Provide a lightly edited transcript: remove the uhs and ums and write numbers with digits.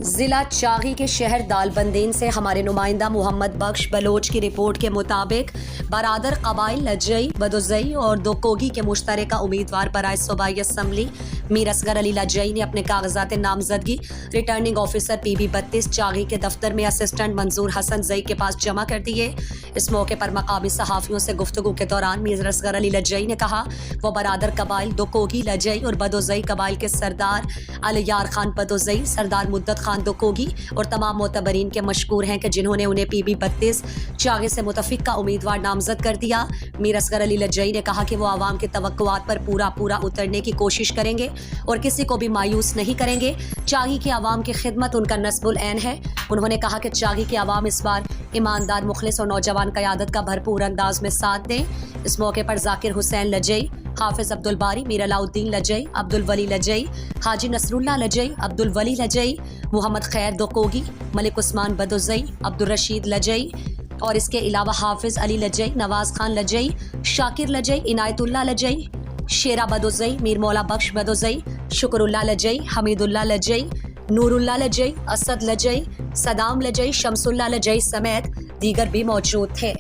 ضلع چاغی کے شہر دالبندین سے ہمارے نمائندہ محمد بخش بلوچ کی رپورٹ کے مطابق برادر قبائل لجئی بدوزئی اور دوکوگی کے مشترکہ امیدوار برائے صوبائی اسمبلی میر اصغر علی لجئی نے اپنے کاغذات نامزدگی returning officer P be 32 Chagai کے دفتر میں اسسٹنٹ منظور حسن زئی کے پاس جمع کر دیے۔ اس موقع پر مقامی صحافیوں سے گفتگو کے دوران میر اصغر علی لجئی نے کہا وہ برادر قبائل دوکوگی لجئی اور بدوزئی قبائل کے سردار علیار خان بدوزئی، سردار مدت خان دوکوگی اور تمام معتبرین کے مشکور ہیں کہ جنہوں نے انہیں پی بی 32 چاغی سے متفقہ امیدوار نامزد کر دیا۔ میر اصغر علی لجئی نے کہا کہ وہ عوام کے توقعات پر پورا اترنے کی کوشش کریں گے اور کسی کو بھی مایوس نہیں کریں گے۔ چاغی کی عوام کی خدمت ان کا نصب العین ہے۔ انہوں نے کہا کہ چاغی کی عوام اس بار ایماندار، مخلص اور نوجوان قیادت کا بھرپور انداز میں ساتھ دیں۔ اس موقع پر ذاکر حسین لجئی، حافظ عبدالباری، میر علاء الدین لجئی، عبدالولی لجئی، حاجی نصر اللہ لجئی، عبدالولی لجئی، محمد خیر دوکوگی، ملک عثمان بدوزئی، عبدالرشید لجئی اور اس کے علاوہ حافظ علی لجئی، نواز خان لجئی، شاکر لجئی، عنایت اللہ لجئی، شیرہ بدوزئی، میر مولا بخش بدوزئی، شکر اللہ لجئی، حمید اللہ لجئی، نور اللہ لجئی، اسد لجئی، صدام لجئی، شمس اللہ لجئی سمیت دیگر بھی موجود تھے۔